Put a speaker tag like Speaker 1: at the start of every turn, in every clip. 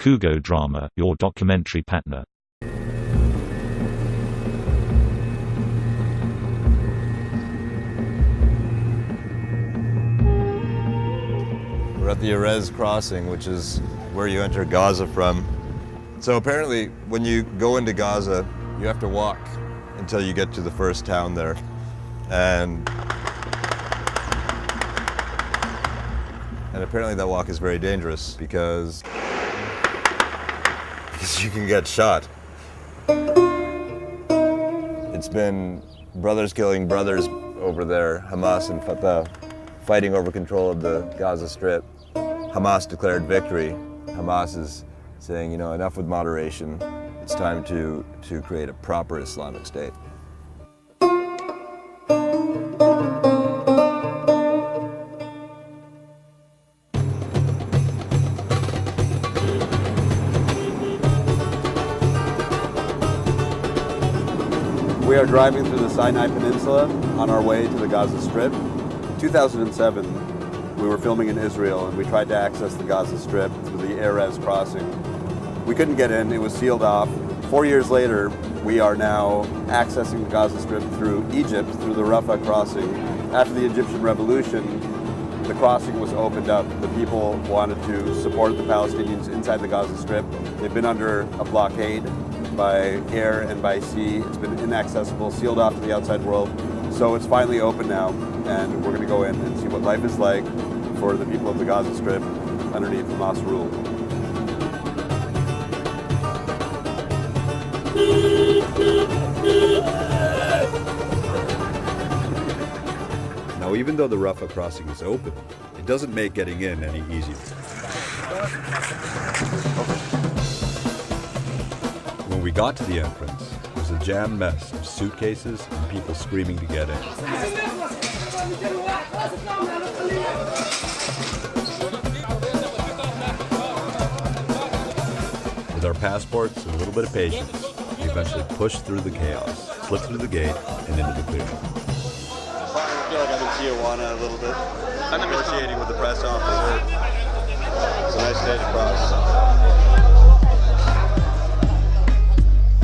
Speaker 1: Kugo Drama, your documentary partner.
Speaker 2: We're at the Erez crossing, which is where you enter Gaza from. So apparently, when you go into Gaza, you have to walk until you get to the first town there. And apparently that walk is very dangerous because you can get shot. It's been brothers killing brothers over there, Hamas and Fatah, fighting over control of the Gaza Strip. Hamas declared victory. Hamas is saying, enough with moderation. It's time to create a proper Islamic State.
Speaker 3: We are driving through the Sinai Peninsula on our way to the Gaza Strip. In 2007, we were filming in Israel and we tried to access the Gaza Strip through the Erez crossing. We couldn't get in, it was sealed off. 4 years later, we are now accessing the Gaza Strip through Egypt, through the Rafah crossing. After the Egyptian Revolution, the crossing was opened up. The people wanted to support the Palestinians inside the Gaza Strip. They've been under a blockade by air and by sea. It's been inaccessible, sealed off to the outside world. So it's finally open now, and we're going to go in and see what life is like for the people of the Gaza Strip underneath Hamas rule.
Speaker 4: Now, even though the Rafah crossing is open, it doesn't make getting in any easier. When we got to the entrance, it was a jammed mess of suitcases and people screaming to get in. With our passports and a little bit of patience, we eventually pushed through the chaos, slipped through the gate, and into the clearing.
Speaker 3: I feel like I'm in Tijuana a little bit. I'm negotiating with the press officer. It's a nice day to cross.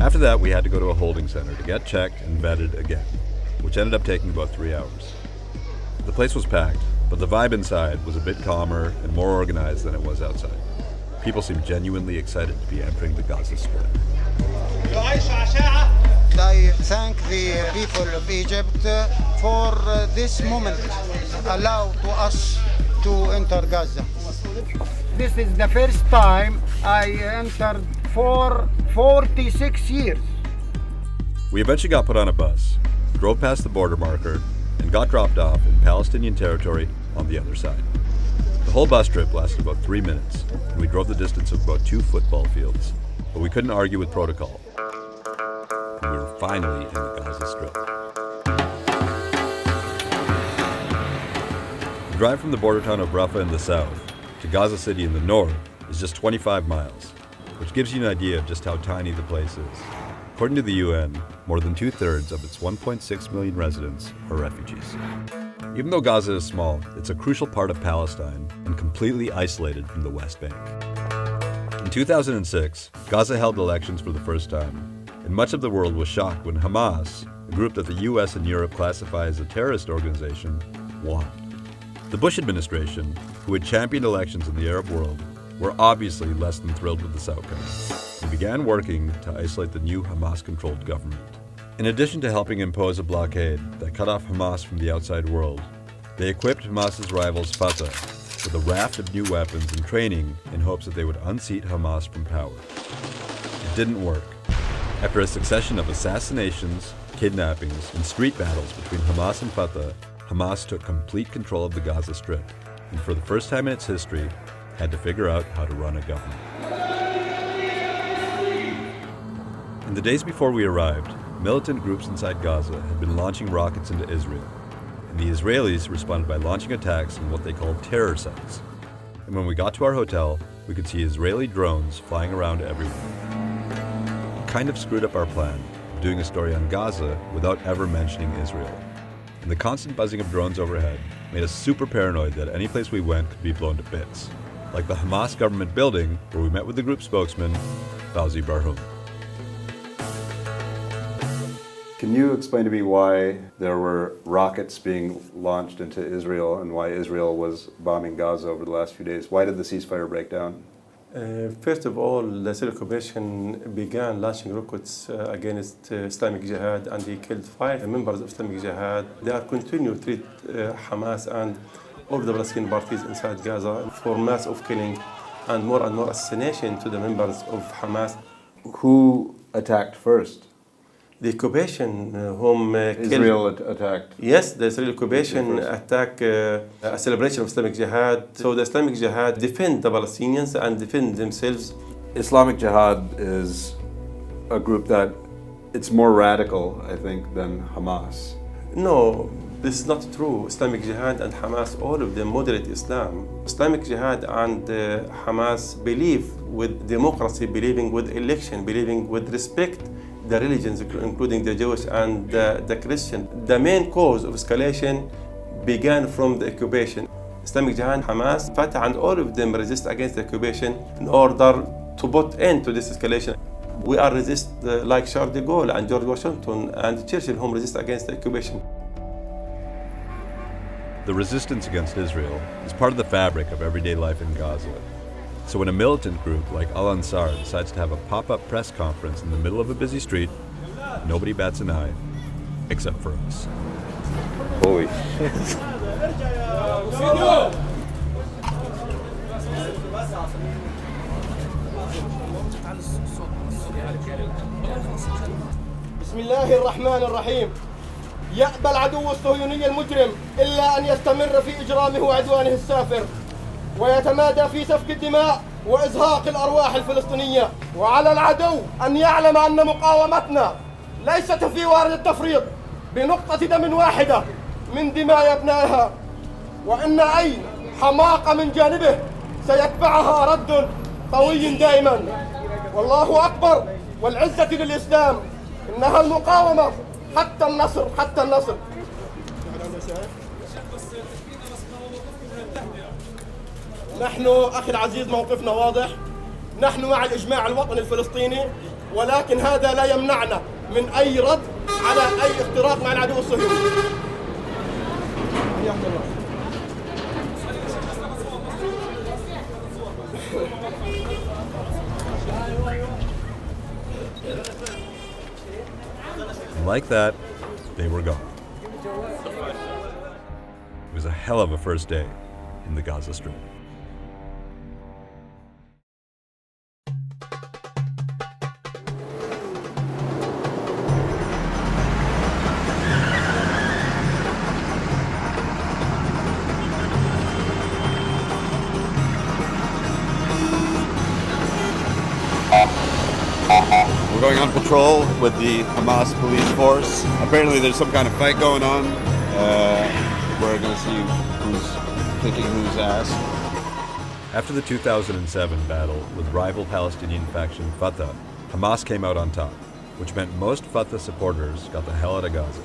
Speaker 4: After that, we had to go to a holding center to get checked and vetted again, which ended up taking about 3 hours. The place was packed, but the vibe inside was a bit calmer and more organized than it was outside. People seemed genuinely excited to be entering the Gaza Strip.
Speaker 5: I thank the people of Egypt for this moment, allow to us to enter Gaza. This is the first time I entered for 46 years.
Speaker 4: We eventually got put on a bus, drove past the border marker, and got dropped off in Palestinian territory on the other side. The whole bus trip lasted about 3 minutes, and we drove the distance of about 2 football fields, but we couldn't argue with protocol. And we were finally in the Gaza Strip. The drive from the border town of Rafah in the south to Gaza City in the north is just 25 miles, which gives you an idea of just how tiny the place is. According to the UN, more than 2/3 of its 1.6 million residents are refugees. Even though Gaza is small, it's a crucial part of Palestine and completely isolated from the West Bank. In 2006, Gaza held elections for the first time, and much of the world was shocked when Hamas, a group that the US and Europe classify as a terrorist organization, won. The Bush administration, who had championed elections in the Arab world, were obviously less than thrilled with this outcome and began working to isolate the new Hamas-controlled government. In addition to helping impose a blockade that cut off Hamas from the outside world, they equipped Hamas's rivals Fatah with a raft of new weapons and training in hopes that they would unseat Hamas from power. It didn't work. After a succession of assassinations, kidnappings, and street battles between Hamas and Fatah, Hamas took complete control of the Gaza Strip, and for the first time in its history, had to figure out how to run a government. In the days before we arrived, militant groups inside Gaza had been launching rockets into Israel, and the Israelis responded by launching attacks in what they called terror cells. And when we got to our hotel, we could see Israeli drones flying around everywhere. It kind of screwed up our plan of doing a story on Gaza without ever mentioning Israel. And the constant buzzing of drones overhead made us super paranoid that any place we went could be blown to bits. like the Hamas government building, where we met with the group spokesman, Fauzi Barhoum.
Speaker 3: Can you explain to me why there were rockets being launched into Israel and why Israel was bombing Gaza over the last few days? Why did the ceasefire break down?
Speaker 6: First of all, the Israeli occupation began launching rockets against Islamic Jihad, and they killed 5 members of Islamic Jihad. They are continuing to treat Hamas and all the Palestinian parties inside Gaza for mass of killing and more assassination to the members of Hamas.
Speaker 3: Who attacked first?
Speaker 6: The occupation whom
Speaker 3: Israel attacked.
Speaker 6: Yes, the Israeli occupation attacked a celebration of Islamic Jihad. So the Islamic Jihad defend the Palestinians and defend themselves.
Speaker 3: Islamic Jihad is a group that it's more radical, I think, than Hamas.
Speaker 6: No, this is not true. Islamic Jihad and Hamas, all of them moderate Islam. Islamic Jihad and Hamas believe with democracy, believing with election, believing with respect the religions, including the Jewish and the Christian. The main cause of escalation began from the occupation. Islamic Jihad, Hamas, Fatah, and all of them resist against the occupation in order to put end to this escalation. We are resist like Charles de Gaulle and George Washington and Churchill, whom resist against the occupation.
Speaker 4: The resistance against Israel is part of the fabric of everyday life in Gaza. So when a militant group like Al-Ansar decides to have a pop-up press conference in the middle of a busy street, nobody bats an eye, except for us.
Speaker 3: Holy
Speaker 7: بسم الله الرحمن الرحيم. يأبى العدو الصهيوني المجرم إلا أن يستمر في إجرامه وعدوانه السافر ويتمادى في سفك الدماء وإزهاق الأرواح الفلسطينية. وعلى العدو أن يعلم أن مقاومتنا ليست في وارد التفريط بنقطة دم واحدة من دماء أبنائها، وأن أي حماقة من جانبه سيتبعها رد قوي دائما. والله أكبر والعزة للإسلام، إنها المقاومة حتى النصر، حتى النصر. نحن أخي العزيز موقفنا واضح، نحن مع الإجماع الوطني الفلسطيني، ولكن هذا لا يمنعنا من أي رد على أي اختراق مع العدو الصهيوني. حياك الله.
Speaker 4: Like that, they were gone. It was a hell of a first day in the Gaza Strip.
Speaker 3: We're going on patrol with the Hamas police force. Apparently there's some kind of fight going on. We're going to see who's kicking whose ass.
Speaker 4: After the 2007 battle with rival Palestinian faction Fatah, Hamas came out on top, which meant most Fatah supporters got the hell out of Gaza.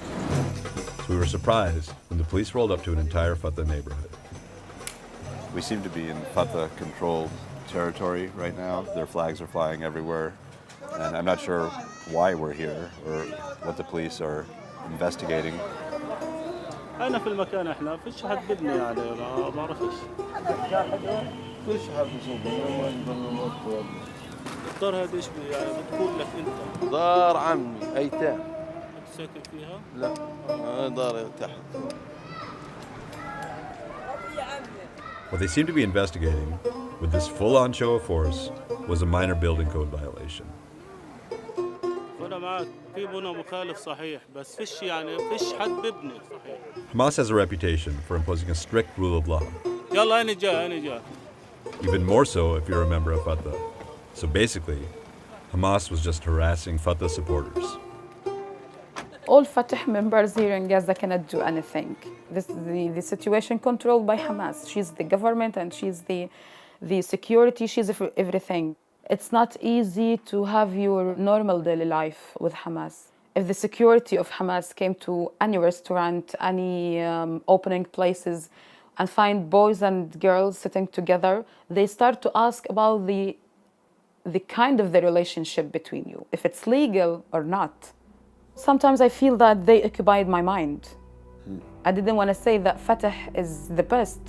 Speaker 4: So we were surprised when the police rolled up to an entire Fatah neighborhood.
Speaker 3: We seem to be in Fatah-controlled territory right now. Their flags are flying everywhere. And I'm not sure why we're here or what the police are investigating.
Speaker 8: أنا في المكان إحنا فيش حد بدنا يعني ما بعرفش. فيش حد بيصوبنا الدار هذا إيش يعني بتقول لك أنت؟
Speaker 9: دار عمي أيتام.
Speaker 8: أنت ساكن فيها؟
Speaker 9: لا دار تحت.
Speaker 4: What they seemed to be investigating, with this full-on show of force, was a minor building code violation.
Speaker 8: أنا معك في بنا مخالف صحيح بس فيش يعني فيش حد ببني صحيح.
Speaker 4: Hamas has a reputation for imposing a strict rule of law.
Speaker 8: يلا أنا جاي.
Speaker 4: Even more so if you're a member of Fatah. So basically, Hamas was just harassing Fatah supporters.
Speaker 10: All Fatah members here in Gaza cannot do anything. This is the situation controlled by Hamas. She's the government and she's the security, she's everything. It's not easy to have your normal daily life with Hamas. If the security of Hamas came to any restaurant, any opening places, and find boys and girls sitting together, they start to ask about the kind of the relationship between you, if it's legal or not. Sometimes I feel that they occupied my mind. I didn't want to say that Fatah is the best.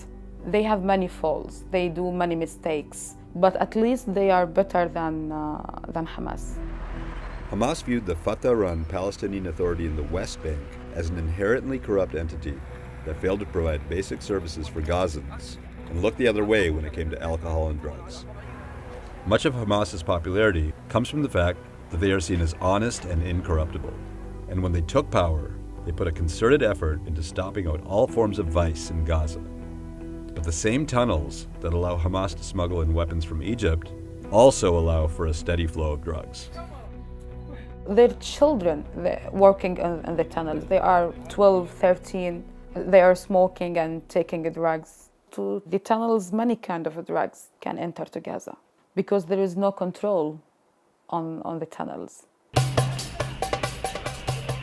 Speaker 10: They have many faults, they do many mistakes, but at least they are better than Hamas.
Speaker 4: Hamas viewed the Fatah-run Palestinian Authority in the West Bank as an inherently corrupt entity that failed to provide basic services for Gazans and looked the other way when it came to alcohol and drugs. Much of Hamas's popularity comes from the fact that they are seen as honest and incorruptible. And when they took power, they put a concerted effort into stopping out all forms of vice in Gaza. But the same tunnels that allow Hamas to smuggle in weapons from Egypt also allow for a steady flow of drugs.
Speaker 10: Their children working in the tunnels, they are 12, 13, they are smoking and taking drugs. To the tunnels, many kinds of drugs can enter to Gaza because there is no control on the tunnels.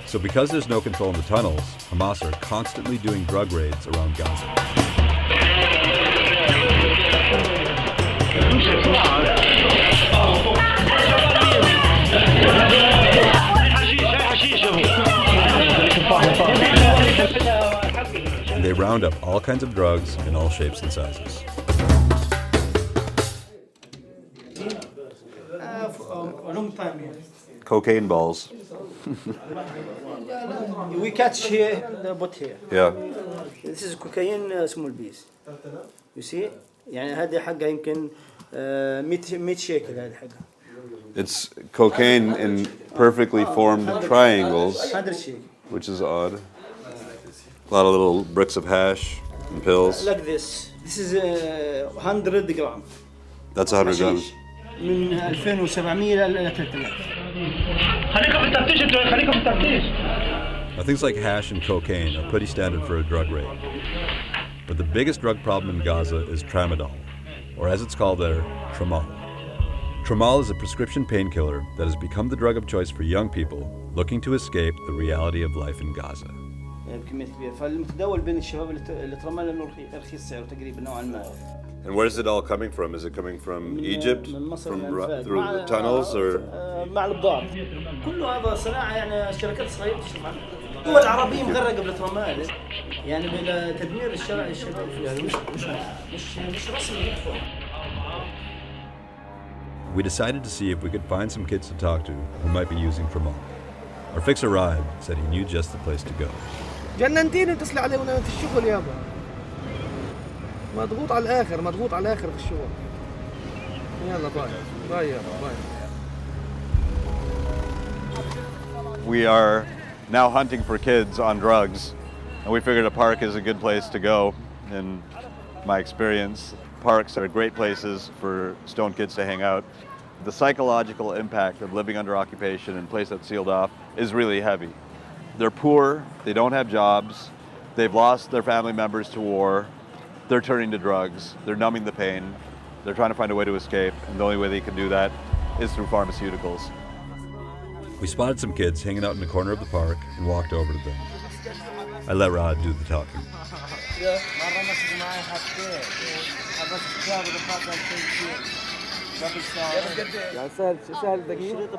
Speaker 4: So because there's no control in the tunnels, Hamas are constantly doing drug raids around Gaza. And they round up all kinds of drugs in all shapes and sizes.
Speaker 3: Cocaine balls.
Speaker 11: We catch here, the boat here.
Speaker 3: Yeah.
Speaker 11: This is cocaine small piece. You see? يعني هذه حقها يمكن 100 شيكل هذه حقها.
Speaker 3: It's cocaine in perfectly formed triangles, which is odd. A lot of little bricks of hash and pills.
Speaker 11: Like this. This is 100 gram.
Speaker 3: That's 100 grams.
Speaker 11: من 2700 إلى 3000.
Speaker 4: Now, things like hash and cocaine are pretty standard for a drug raid. But the biggest drug problem in Gaza is tramadol, or as it's called there, tramal. Tramal is a prescription painkiller that has become the drug of choice for young people looking to escape the reality of life in Gaza.
Speaker 11: بكمية كبيرة، فالمتداول بين الشباب اللي ترمى لأنه رخيص سعره تقريبا نوعا ما.
Speaker 3: And where's it all coming from? Is it coming from Egypt, through the tunnels, or?
Speaker 11: مع البضاعة. كله هذا صناعة يعني شركات إسرائيلية تشتغل معنا. الدول العربية مغرقة بالترمال، يعني بلا تدمير الشباب يعني مش رسمي.
Speaker 4: We decided to see if we could find some kids to talk to who might be using tramal. Our fixer Ryan said he knew just the place to go.
Speaker 12: جننتيني اتصل علي وانا في الشغل يابا. مضغوط على الآخر في الشغل. يلا باي يابا باي.
Speaker 3: We are now hunting for kids on drugs, and we figured a park is a good place to go. In my experience, parks are great places for stoned kids to hang out. The psychological impact of living under occupation in a place that's sealed off is really heavy. They're poor, they don't have jobs, they've lost their family members to war, they're turning to drugs, they're numbing the pain, they're trying to find a way to escape, and the only way they can do that is through pharmaceuticals.
Speaker 4: We spotted some kids hanging out in the corner of the park and walked over to them. I let Rod do the talking.
Speaker 12: يعني سهل تلاقيه؟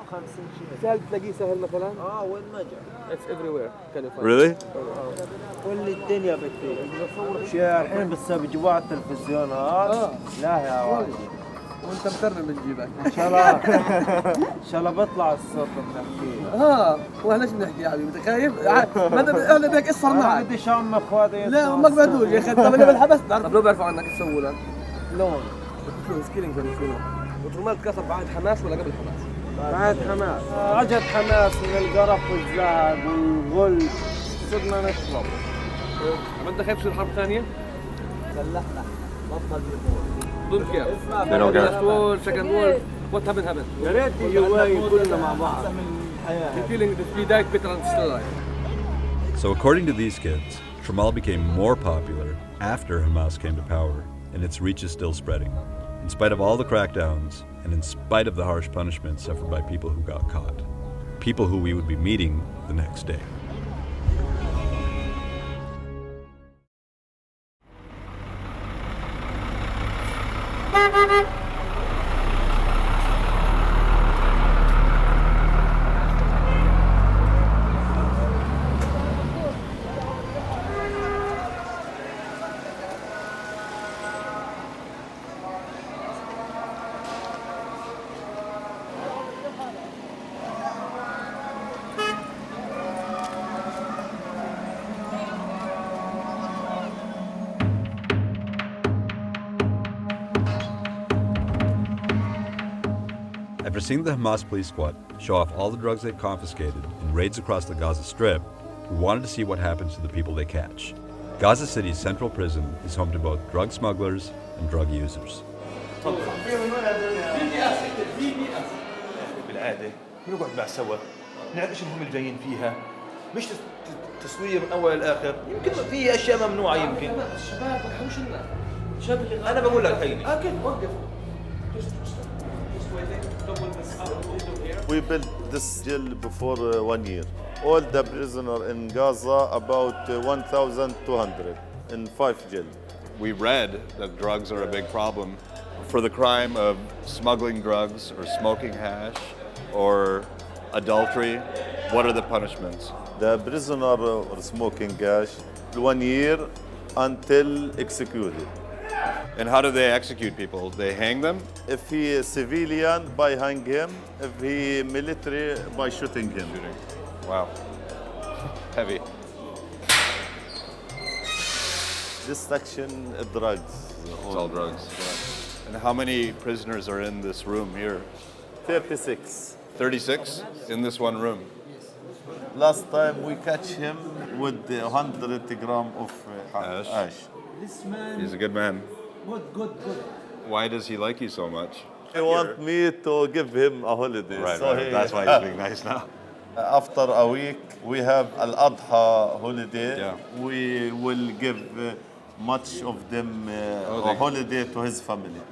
Speaker 12: سهل تلاقيه سهل مثلا؟ وين ما جاء. It's everywhere. Can you find?
Speaker 3: Really?
Speaker 9: كل الدنيا بتفيد. شيء الحين بسبب جوا التلفزيونات. لا يا واجد.
Speaker 12: وانت مترم بنجيبك.
Speaker 9: ان شاء الله بطلع الصوت بنحكيه.
Speaker 12: واحنا ايش بنحكي يا حبيبي؟ انت خايف؟ انا بدك اصفر معك.
Speaker 9: بدي شام اخواتي.
Speaker 12: لا ما بقدرش يا اخي. طب اللي بالحبس طب لو بيعرفوا عنك ايش سووا لك؟
Speaker 9: لون.
Speaker 12: بتقولوا سكيلينج ولا شنو؟ وترمال اتكسر بعد حماس ولا قبل حماس؟
Speaker 9: بعد حماس. اجت حماس من القرف والزهق والغل صرنا نشرب.
Speaker 12: ما انت خايف تصير حرب ثانية؟
Speaker 9: سلحنا بطل بيقول.
Speaker 12: Don't care.
Speaker 3: They don't care.
Speaker 12: First war, second war, what happened?
Speaker 9: يا ريت يجوا كلنا مع بعض.
Speaker 12: The feeling that we died better and still alive.
Speaker 4: So according to these kids, tramal became more popular after Hamas came to power, and its reach is still spreading, in spite of all the crackdowns and in spite of the harsh punishments suffered by people who got caught, people who we would be meeting the next day. After seeing the Hamas police squad show off all the drugs they've confiscated in raids across the Gaza Strip, we wanted to see what happens to the people they catch. Gaza City's central prison is home to both drug smugglers and drug users.
Speaker 13: بالعاده بنقعد مع سوا نعرف ايش المهم اللي جايين فيها مش تصوير من اول لاخر يمكن في اشياء ممنوعه يمكن الشباب ما حوش لنا الشباب اللي انا بقول لك هيني كيف وقف
Speaker 14: We built this jail before 1 year. All the prisoners in Gaza, about 1,200 in 5 jail.
Speaker 2: We read that drugs are a big problem. For the crime of smuggling drugs or smoking hash or adultery, what are the punishments?
Speaker 14: The prisoner or smoking hash, 1 year until executed.
Speaker 2: And how do they execute people? They hang them?
Speaker 14: If he is civilian, by hang him. If he military, by shooting him.
Speaker 2: Wow. Heavy.
Speaker 14: This section, drugs.
Speaker 2: It's all drugs. And how many prisoners are in this room here?
Speaker 14: 36.
Speaker 2: 36 in this one room?
Speaker 14: Last time we catch him with 100 grams of ash.
Speaker 12: This man.
Speaker 2: He's a good man.
Speaker 12: Good.
Speaker 2: Why does he like you so much?
Speaker 14: He want me to give him a holiday.
Speaker 2: Right,
Speaker 14: so
Speaker 2: right. That's why he's being nice now.
Speaker 14: After a week, we have Al-Adha holiday.
Speaker 2: Yeah.
Speaker 14: We will give much of them a holiday to his family.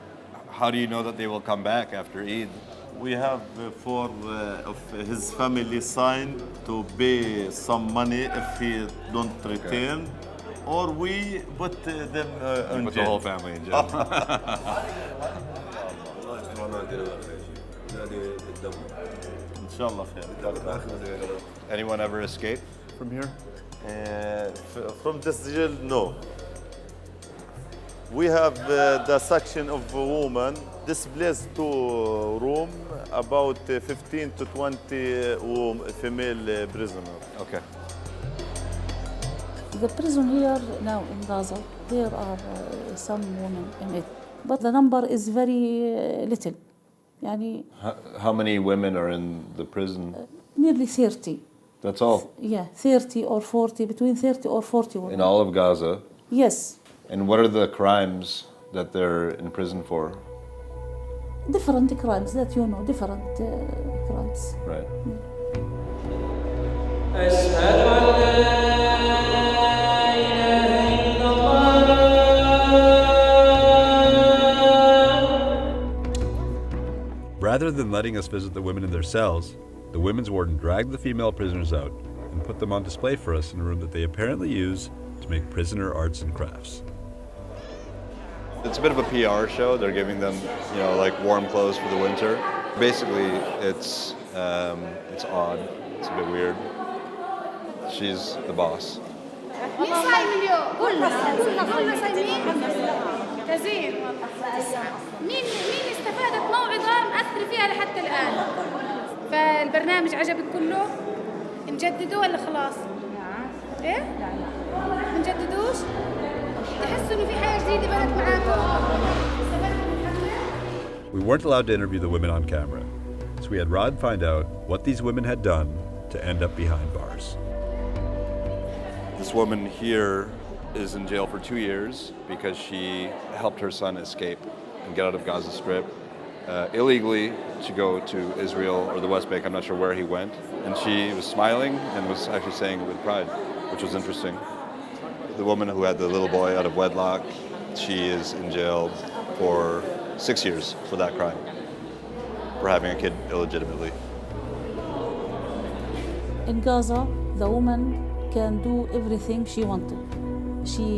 Speaker 2: How do you know that they will come back after Eid?
Speaker 14: We have four of his family signed to pay some money if he don't return, or we put them in
Speaker 2: put
Speaker 14: jail.
Speaker 2: the whole family in jail.
Speaker 14: Inshallah.
Speaker 2: Anyone ever escape from here?
Speaker 14: From this jail, no. We have the section of women. This place two room, about 15 to 20 female prisoners.
Speaker 2: Okay.
Speaker 15: The prison here now in Gaza, there are some women in it, but the number is very little. يعني
Speaker 2: How many women are in the prison?
Speaker 15: Nearly 30.
Speaker 2: That's all?
Speaker 15: Yeah, 30 or 40, between 30 or 40 women.
Speaker 2: In all of Gaza?
Speaker 15: Yes.
Speaker 2: And what are the crimes that they're in prison for?
Speaker 15: Different crimes that you know, different crimes.
Speaker 2: Right.
Speaker 4: Rather than letting us visit the women in their cells, the women's warden dragged the female prisoners out and put them on display for us in a room that they apparently use to make prisoner arts and crafts.
Speaker 2: It's a bit of a PR show. They're giving them, like warm clothes for the winter. Basically, it's odd. It's a bit weird. She's the boss.
Speaker 16: مين صايم اليوم؟ كلنا صايمين كزين مين استفادت موعظة مأثر فيها لحتى الآن؟ فالبرنامج عجبك كله؟ نجدده ولا خلاص؟ إيه؟ ما نجددوش؟ تحسوا إنه في حاجة جديدة بدت معاكم؟
Speaker 4: We weren't allowed to interview the women on camera, so we had Rod find out what these women had done to end up behind bars.
Speaker 2: This woman here is in jail for 2 years because she helped her son escape and get out of Gaza Strip illegally to go to Israel or the West Bank. I'm not sure where he went. And she was smiling and was actually saying it with pride, which was interesting. The woman who had the little boy out of wedlock, she is in jail for 6 years for that crime, for having a kid illegitimately.
Speaker 15: In Gaza, the woman can do everything she wanted. She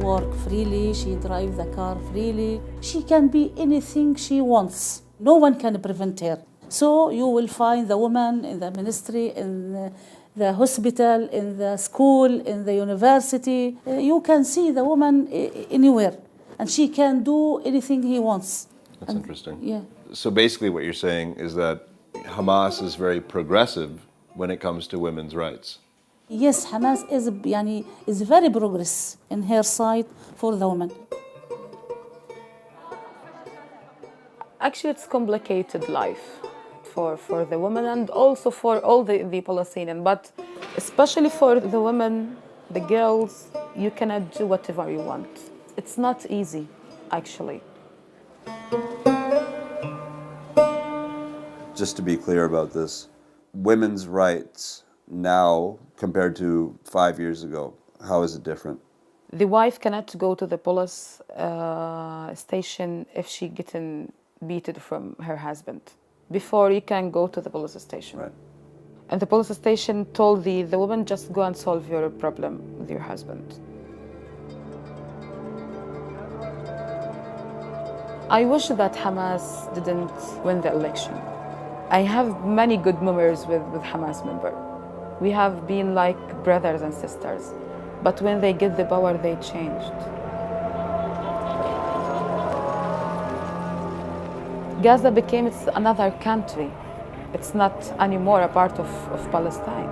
Speaker 15: work freely, she drive the car freely. She can be anything she wants. No one can prevent her. So you will find the woman in the ministry, in the hospital, in the school, in the university. You can see the woman anywhere, and she can do anything he wants.
Speaker 2: That's interesting.
Speaker 15: Yeah.
Speaker 2: So basically what you're saying is that Hamas is very progressive when it comes to women's rights.
Speaker 15: Yes, Hamas is very progress in her side for the women.
Speaker 10: Actually, it's complicated life for the women and also for all the Palestinian, but especially for the women, the girls, you cannot do whatever you want. It's not easy, actually.
Speaker 3: Just to be clear about this, women's rights now compared to 5 years ago, how is it different?
Speaker 10: The wife cannot go to the police station if she getting beaten from her husband. Before you can go to the police station.
Speaker 3: Right.
Speaker 10: And the police station told the woman, just go and solve your problem with your husband. I wish that Hamas didn't win the election. I have many good memories with Hamas members. We have been like brothers and sisters. But when they get the power, they changed. Gaza became another country. It's not anymore a part of Palestine.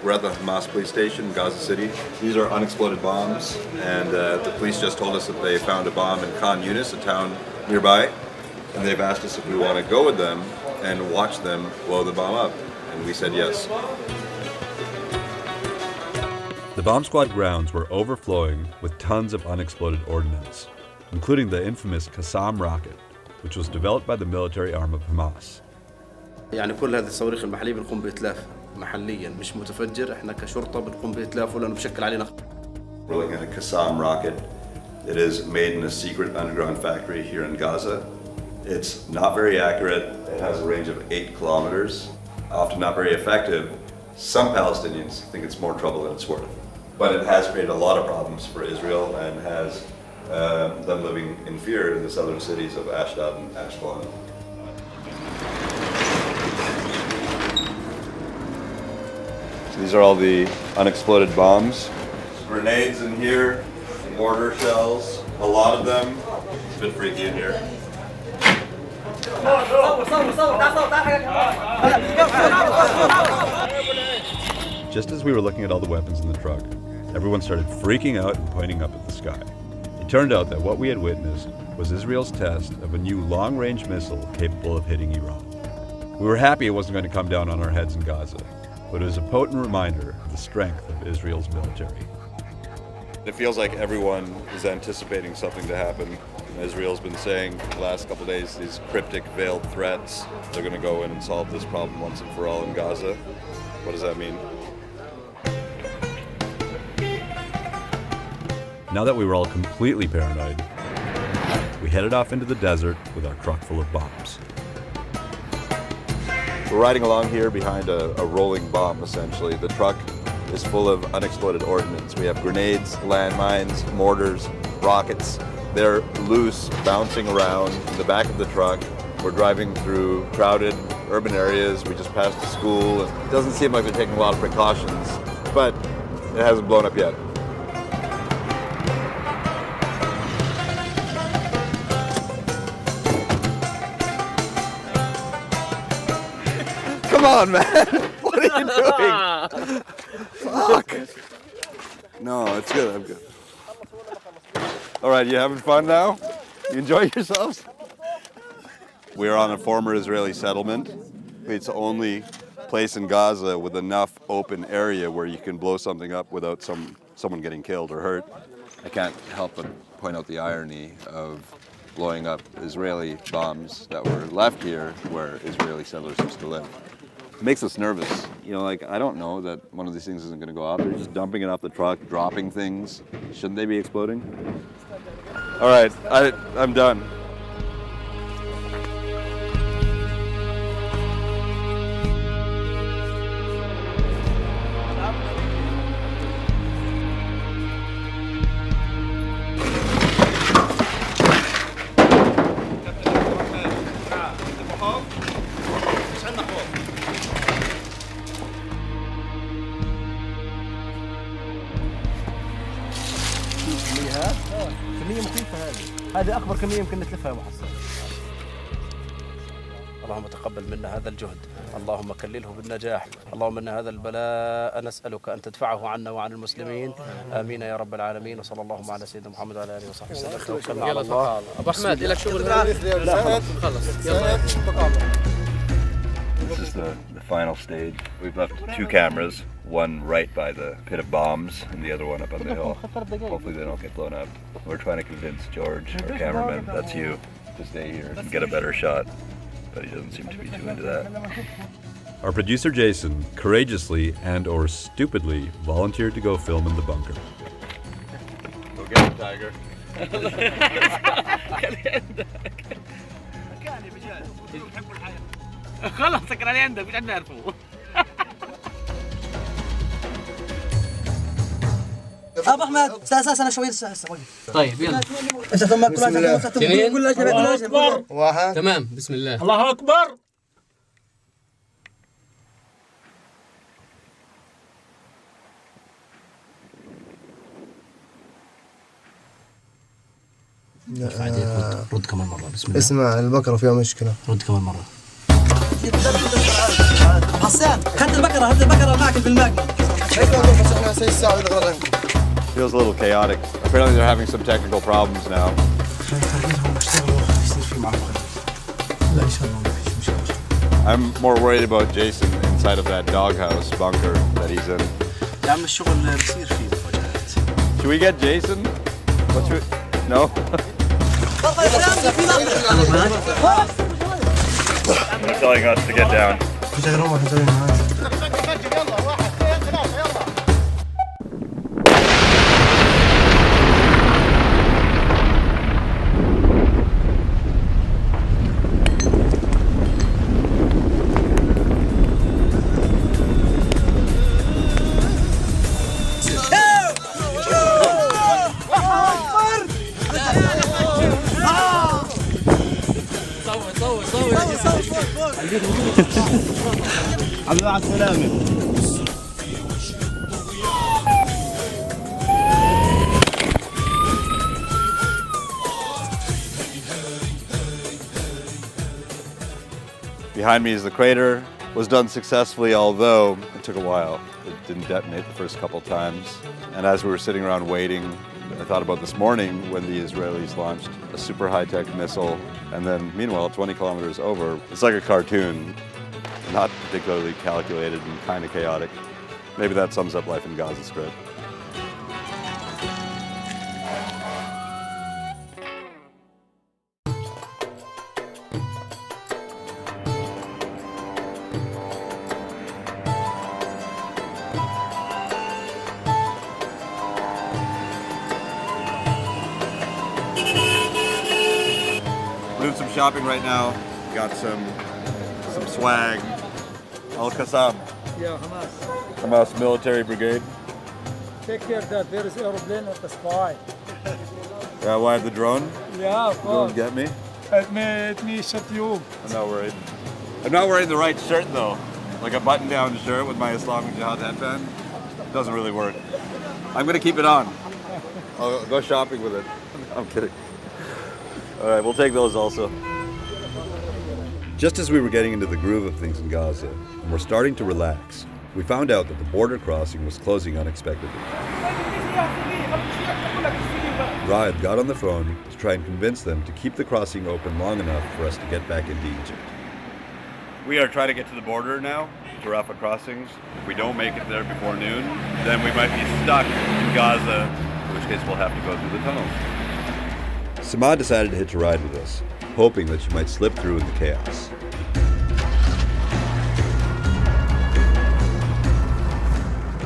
Speaker 3: We're at the Hamas police station in Gaza City. These are unexploded bombs, and the police just told us that they found a bomb in Khan Yunis, a town nearby, and they've asked us if we want to go with them and watch them blow the bomb up, and we said yes.
Speaker 4: The bomb squad grounds were overflowing with tons of unexploded ordnance, including the infamous Qassam rocket, which was developed by the military arm of Hamas.
Speaker 17: يعني كل هذه الصواريخ المحلية بنقوم بإتلافها محليا مش متفجر احنا كشرطة بنقوم بإتلافه لأنه بشكل علينا.
Speaker 3: We're looking at a Qassam rocket. It is made in a secret underground factory here in Gaza. It's not very accurate. It has a range of 8 kilometers. Often not very effective. Some Palestinians think it's more trouble than it's worth. But it has created a lot of problems for Israel and has them living in fear in the southern cities of Ashdod and Ashkelon. So these are all the unexploded bombs. Grenades in here, mortar shells, a lot of them. It's a bit freaky in here.
Speaker 4: Just as we were looking at all the weapons in the truck, everyone started freaking out and pointing up at the sky. It turned out that what we had witnessed was Israel's test of a new long-range missile capable of hitting Iran. We were happy it wasn't going to come down on our heads in Gaza, but it was a potent reminder of the strength of Israel's military.
Speaker 3: It feels like everyone is anticipating something to happen. Israel's been saying for the last couple of days these cryptic, veiled threats. They're going to go in and solve this problem once and for all in Gaza. What does that mean?
Speaker 4: Now that we were all completely paranoid, we headed off into the desert with our truck full of bombs.
Speaker 3: We're riding along here behind a rolling bomb, essentially. The truck is full of unexploded ordnance. We have grenades, landmines, mortars, rockets. They're loose, bouncing around in the back of the truck. We're driving through crowded urban areas. We just passed a school. It doesn't seem like they're taking a lot of precautions, but it hasn't blown up yet. Come on, man! What are you doing? Fuck! No, it's good. I'm good. All right, you having fun now? You enjoy yourselves? We're on a former Israeli settlement. It's the only place in Gaza with enough open area where you can blow something up without someone getting killed or hurt. I can't help but point out the irony of blowing up Israeli bombs that were left here where Israeli settlers used to live. It makes us nervous. You know, like, I don't know that one of these things isn't going to go off. They're just dumping it off the truck, dropping things. Shouldn't they be exploding? All right, I'm done.
Speaker 11: ها؟ كمية مخيفة هذه أكبر كمية يمكن نتلفها يا محصل.
Speaker 17: اللهم تقبل منا هذا الجهد، اللهم كلله بالنجاح، اللهم ان هذا البلاء نسألك أن تدفعه عنا وعن المسلمين، آمين يا رب العالمين. وصلى الله على سيدنا محمد وعلى آله وصحبه وسلم. توكلنا على الله.
Speaker 12: أبو أحمد لك شغل خلص يلا.
Speaker 2: This is the final stage. We've left 2 cameras, one right by the pit of bombs and the other one up on the hill. Hopefully they don't get blown up. We're trying to convince George, our cameraman, that's you, to stay here and get a better shot, but he doesn't seem to be too into that.
Speaker 4: Our producer Jason courageously and/or stupidly volunteered to go film in the bunker.
Speaker 2: Go get him, Tiger.
Speaker 12: خلاص سكر علي عندك مش عندنا نعرفه.
Speaker 11: ابو احمد اساسا انا شوي هسه
Speaker 12: طيب يلا
Speaker 11: انت ثم كل
Speaker 12: واحد تمام بسم الله.
Speaker 11: الله اكبر.
Speaker 17: رد كمان مرة بسم الله.
Speaker 11: اسمع البقرة فيها مشكلة.
Speaker 17: رد كمان مرة.
Speaker 11: حسان خد البقرة معك في الماء.
Speaker 3: Feels a little chaotic. Apparently they're having some technical problems now. I'm more worried about Jason inside of that doghouse bunker that he's in. Should we get Jason? What should we... No?
Speaker 2: They're telling us to get down.
Speaker 11: عبد على السلامة.
Speaker 3: Behind me is the crater. Was done successfully, although it took a while. It didn't detonate the first couple times. And as we were sitting around waiting, I thought about this morning when the Israelis launched a super high-tech missile, and then meanwhile, 20 kilometers over, it's like a cartoon. Not particularly calculated and kind of chaotic. Maybe that sums up life in Gaza Strip. We're doing some shopping right now. Got some swag. Al-Qassam.
Speaker 12: Yeah, Hamas.
Speaker 3: Hamas Military Brigade.
Speaker 12: Take care that there is aeroplane at the sky.
Speaker 3: Why the drone?
Speaker 12: Yeah, of course.
Speaker 3: Don't get me?
Speaker 12: It may shut you.
Speaker 3: I'm not worried. I'm not wearing the right shirt though. Like a button-down shirt with my Islamic Jihad headband. Doesn't really work. I'm gonna keep it on. I'll go shopping with it. I'm kidding. All right, we'll take those also.
Speaker 4: Just as we were getting into the groove of things in Gaza and were starting to relax, we found out that the border crossing was closing unexpectedly. Raed got on the phone to try and convince them to keep the crossing open long enough for us to get back into Egypt.
Speaker 3: We are trying to get to the border now, to Rafah crossing. If we don't make it there before noon, then we might be stuck in Gaza, in which case we'll have to go through the tunnels.
Speaker 4: Samad decided to hitch a ride with us, hoping that she might slip through in the chaos.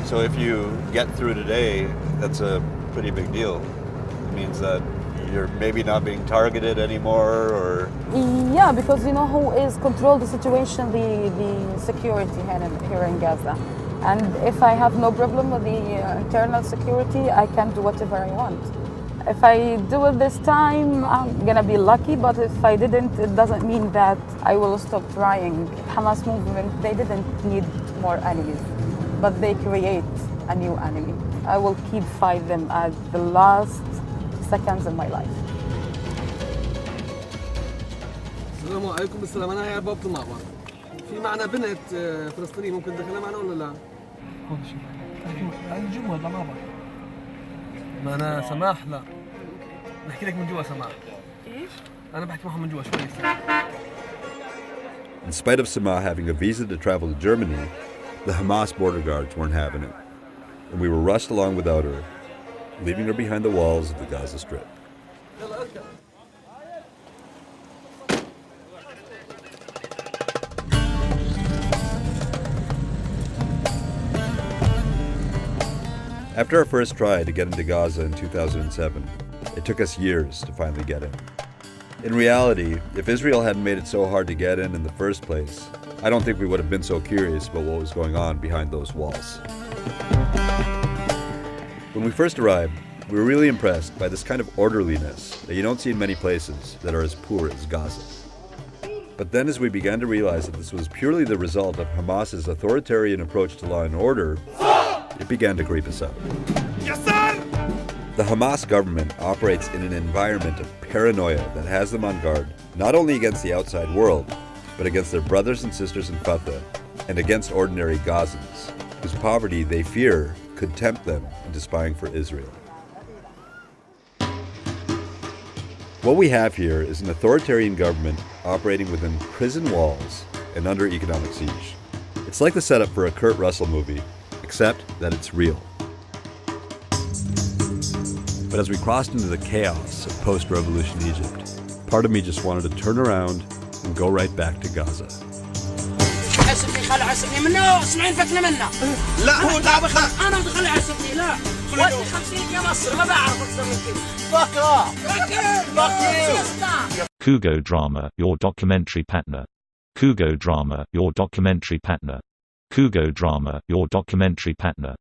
Speaker 3: So if you get through today, that's a pretty big deal. It means that you're maybe not being targeted anymore, or...
Speaker 10: Yeah, because you know who is control the situation, the security here in Gaza. And if I have no problem with the internal security, I can do whatever I want. If I do it this time, I'm gonna be lucky, but if I didn't, it doesn't mean that I will stop trying. Hamas movement, they didn't need more enemies, but they create a new enemy. I will keep fight them at the last seconds in my life.
Speaker 12: السلام عليكم. السلام، أنا هي بابة المعبر. في معنا بنت فلسطينية، ممكن تدخلها معنا ولا لا؟ الجمهور ولا معبر؟ ما أنا سماح لا. نحكي لك من جوا سماح. إيش؟ أنا بحكي معهم من جوا شوي.
Speaker 4: In spite of Samah having a visa to travel to Germany, the Hamas border guards weren't having it, and we were rushed along without her, leaving her behind the walls of the Gaza Strip. After our first try to get into Gaza in 2007, it took us years to finally get in. In reality, if Israel hadn't made it so hard to get in the first place, I don't think we would have been so curious about what was going on behind those walls. When we first arrived, we were really impressed by this kind of orderliness that you don't see in many places that are as poor as Gaza. But then as we began to realize that this was purely the result of Hamas's authoritarian approach to law and order, it began to creep us out. Yes, sir! The Hamas government operates in an environment of paranoia that has them on guard not only against the outside world, but against their brothers and sisters in Fatah and against ordinary Gazans, whose poverty they fear could tempt them into spying for Israel. What we have here is an authoritarian government operating within prison walls and under economic siege. It's like the setup for a Kurt Russell movie, except that it's real. But as we crossed into the chaos of post-revolution Egypt, part of me just wanted to turn around and go right back to Gaza.
Speaker 1: Kugo Drama, your documentary partner. Kugo Drama, your documentary partner. Kugo Drama, your documentary partner.